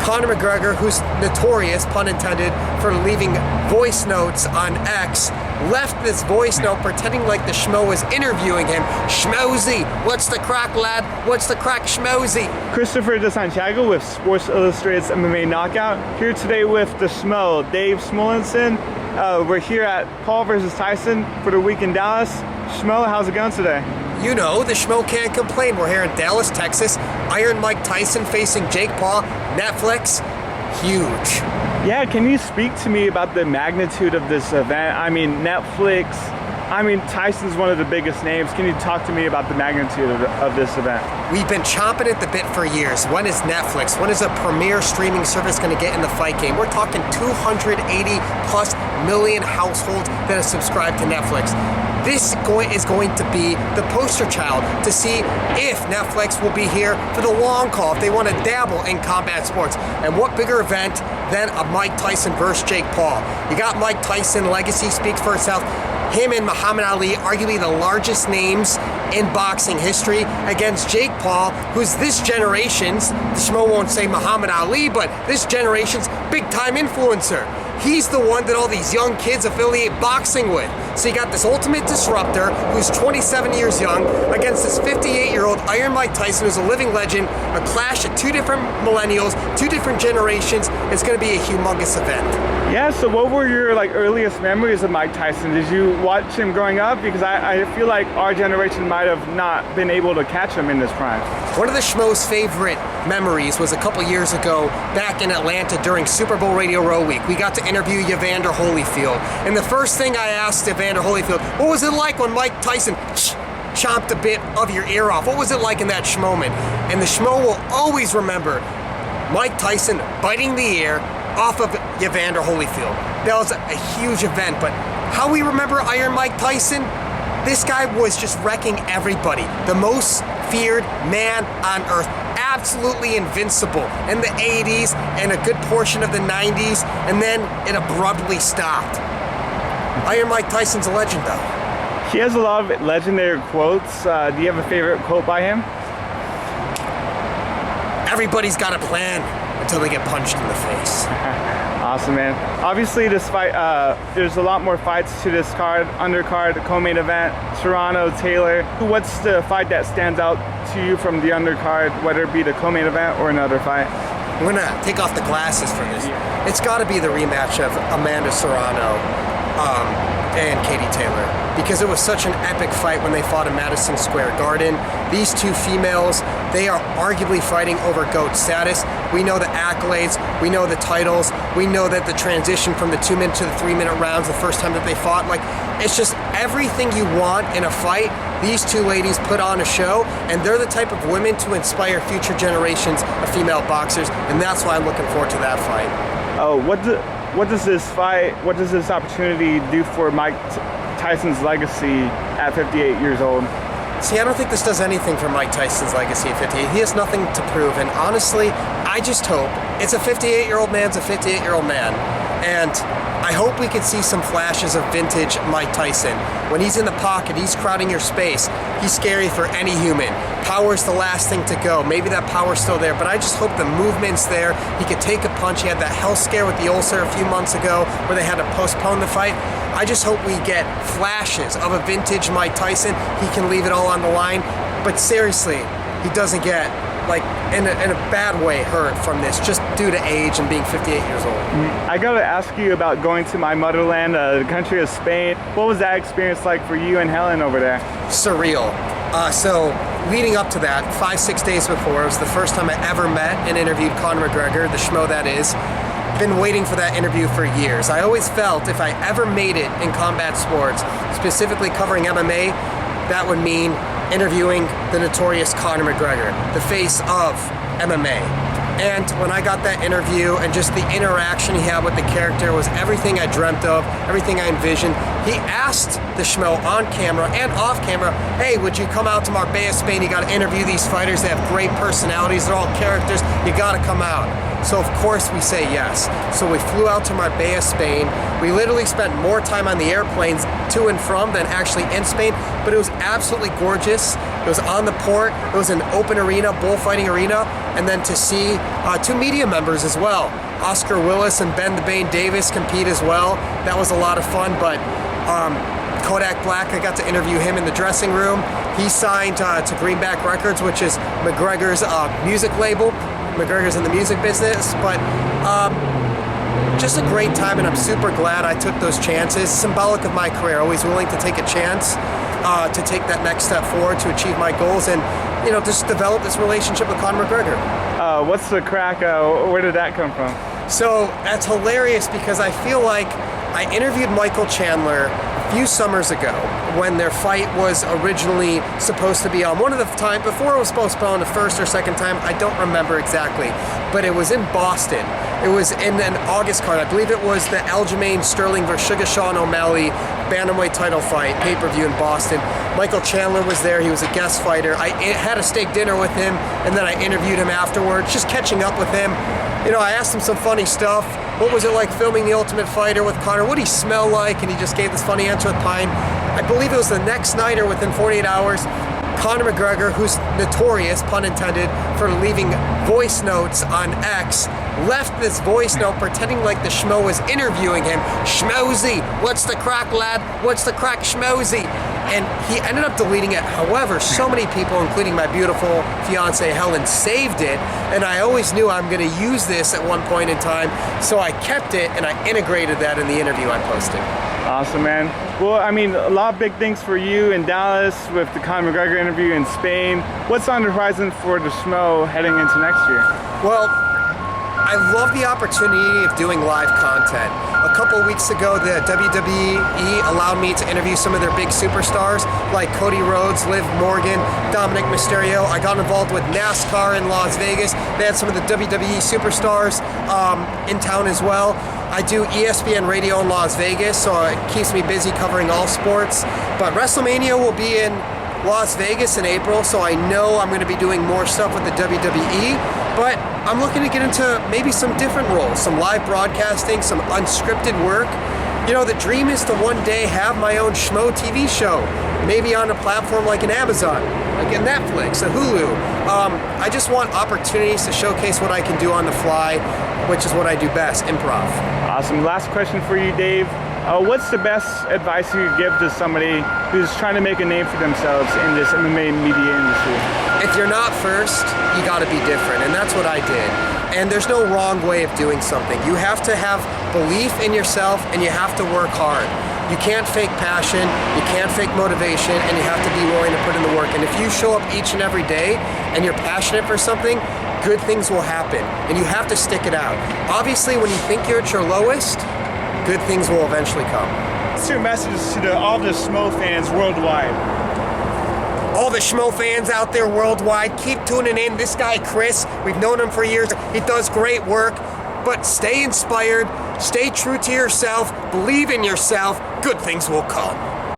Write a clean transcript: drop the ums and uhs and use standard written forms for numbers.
Conor McGregor, who's notorious, pun intended, for leaving voice notes on X, left this voice note pretending like the Schmo was interviewing him. Schmozy, what's the crack, lad? What's the crack, Schmozy? Christopher de Santiago with Sports Illustrated's MMA Knockout. Here today with the Schmo, Dave Schmulenson. We're here at Paul versus Tyson for the week in Dallas. Schmo, how's it going today? You know, the Schmo can't complain. We're here in Dallas, Texas. Iron Mike Tyson facing Jake Paul. Netflix, huge. Yeah, can you speak to me about the magnitude of this event? I mean, Netflix, Tyson's one of the biggest names. Can you talk to me about the magnitude of this event? We've been chomping at the bit for years. When is Netflix? When is a premier streaming service going to get in the fight game? We're talking 280 plus million households that have subscribed to Netflix. This is going to be the poster child to see if Netflix will be here for the long haul, if they want to dabble in combat sports. And what bigger event than a Mike Tyson versus Jake Paul? You got Mike Tyson, legacy speaks for itself. Him and Muhammad Ali, arguably the largest names in boxing history, against Jake Paul, who's this generation's, the Schmo won't say Muhammad Ali, but this generation's big-time influencer. He's the one that all these young kids affiliate boxing with. So you got this ultimate disruptor who's 27 years young against this 58-year-old Iron Mike Tyson who's a living legend. A clash of two different millennials, two different generations. It's going to be a humongous event. Yeah, so what were your earliest memories of Mike Tyson? Did you watch him growing up? Because I feel like our generation might have not been able to catch him in this prime. One of the Schmo's favorite memories was a couple years ago back in Atlanta during Super Bowl Radio Row Week. We got to interview Evander Holyfield. And the first thing I asked Evander Holyfield, what was it like when Mike Tyson chomped a bit of your ear off? What was it like in that Schmoment? And the Schmo will always remember Mike Tyson biting the ear off of Evander Holyfield. That was a huge event, but how we remember Iron Mike Tyson? This guy was just wrecking everybody. The most feared man on earth. Absolutely invincible in the 80s and a good portion of the 90s, and then it abruptly stopped. Iron Mike Tyson's a legend, though. He has a lot of legendary quotes. Do you have a favorite quote by him? Everybody's got a plan until they get punched in the face. Awesome, man. Obviously, this fight, there's a lot more fights to this card, undercard, co-main event, Serrano, Taylor. What's the fight that stands out to you from the undercard, whether it be the co-main event or another fight? I'm gonna take off the glasses for this. Yeah. It's gotta be the rematch of Amanda Serrano and Katie Taylor, because it was such an epic fight when they fought in Madison Square Garden. These two females, they are arguably fighting over GOAT status. We know the accolades, we know the titles, we know that the transition from the 2-minute to the 3-minute rounds the first time that they fought, it's just everything you want in a fight. These two ladies put on a show, and they're the type of women to inspire future generations of female boxers, and that's why I'm looking forward to that fight. Oh, what does this fight, what does this opportunity do for Mike Tyson's legacy at 58 years old? See, I don't think this does anything for Mike Tyson's legacy at 58. He has nothing to prove, and honestly, I just hope it's a 58-year-old man's a 58-year-old man, and I hope we could see some flashes of vintage Mike Tyson. When he's in the pocket, he's crowding your space. He's scary for any human. Power's the last thing to go. Maybe that power's still there, but I just hope the movement's there. He could take a punch. He had that health scare with the ulcer a few months ago where they had to postpone the fight. I just hope we get flashes of a vintage Mike Tyson. He can leave it all on the line, but seriously, he doesn't get, in a bad way, hurt from this, just due to age and being 58 years old. I gotta ask you about going to my motherland, the country of Spain. What was that experience like for you and Helen over there? Surreal. So leading up to that, 5-6 days before, it was the first time I ever met and interviewed Conor McGregor, the Schmo that is. Been waiting for that interview for years. I always felt if I ever made it in combat sports, specifically covering MMA, that would mean interviewing the notorious Conor McGregor, the face of MMA. And when I got that interview and just the interaction he had with the character was everything I dreamt of, everything I envisioned. He asked the Schmo on camera and off camera, hey, would you come out to Marbella, Spain? You gotta interview these fighters. They have great personalities. They're all characters. You gotta come out. So of course we say yes. So we flew out to Marbella, Spain. We literally spent more time on the airplanes to and from than actually in Spain, but it was absolutely gorgeous. It was on the port, it was an open arena, bullfighting arena, and then to see two media members as well. Oscar Willis and Ben the Bane Davis compete as well. That was a lot of fun, but Kodak Black, I got to interview him in the dressing room. He signed to Greenback Records, which is McGregor's music label. McGregor's in the music business, but just a great time, and I'm super glad I took those chances. Symbolic of my career, always willing to take a chance to take that next step forward to achieve my goals, and just develop this relationship with Conor McGregor. What's the craic? Where did that come from? So that's hilarious because I feel like I interviewed Michael Chandler a few summers ago when their fight was originally supposed to be on. One of the time before it was postponed, the first or second time, I don't remember exactly, but it was in Boston. It was in an August card. I believe it was the Aljamain Sterling versus Sugar Sean O'Malley bantamweight title fight, pay-per-view in Boston. Michael Chandler was there. He was a guest fighter. I had a steak dinner with him, and then I interviewed him afterwards, just catching up with him. I asked him some funny stuff. What was it like filming The Ultimate Fighter with Conor? What did he smell like? And he just gave this funny answer with Pine. I believe it was the next night or within 48 hours, Conor McGregor, who's notorious, pun intended, for leaving voice notes on X, left this voice note pretending like the Schmo was interviewing him. Schmozy, what's the crack, lad? What's the crack, Schmozy? And he ended up deleting it. However, so many people, including my beautiful fiance Helen, saved it, and I always knew I'm going to use this at one point in time, so I kept it and I integrated that in the interview I posted. Awesome, man. Well, I mean, a lot of big things for you in Dallas with the Conor McGregor interview in Spain. What's on the horizon for the Schmo heading into next year? Well, I love the opportunity of doing live content. A couple weeks ago, the WWE allowed me to interview some of their big superstars like Cody Rhodes, Liv Morgan, Dominic Mysterio. I got involved with NASCAR in Las Vegas. They had some of the WWE superstars in town as well. I do ESPN radio in Las Vegas, so it keeps me busy covering all sports. But WrestleMania will be in Las Vegas in April, so I know I'm going to be doing more stuff with the WWE, but I'm looking to get into maybe some different roles, some live broadcasting, some unscripted work. The dream is to one day have my own Schmo TV show, maybe on a platform like an Amazon, like a Netflix, a Hulu. I just want opportunities to showcase what I can do on the fly, which is what I do best, improv. Awesome. Last question for you, Dave. What's the best advice you could give to somebody who's trying to make a name for themselves in this MMA media industry? If you're not first, you got to be different, and that's what I did. And there's no wrong way of doing something. You have to have belief in yourself, and you have to work hard. You can't fake passion, you can't fake motivation, and you have to be willing to put in the work. And if you show up each and every day and you're passionate for something, good things will happen, and you have to stick it out. Obviously, when you think you're at your lowest, good things will eventually come. What's your message to all the Schmo fans worldwide? All the Schmo fans out there worldwide, keep tuning in. This guy, Chris, we've known him for years. He does great work, but stay inspired, stay true to yourself, believe in yourself, good things will come.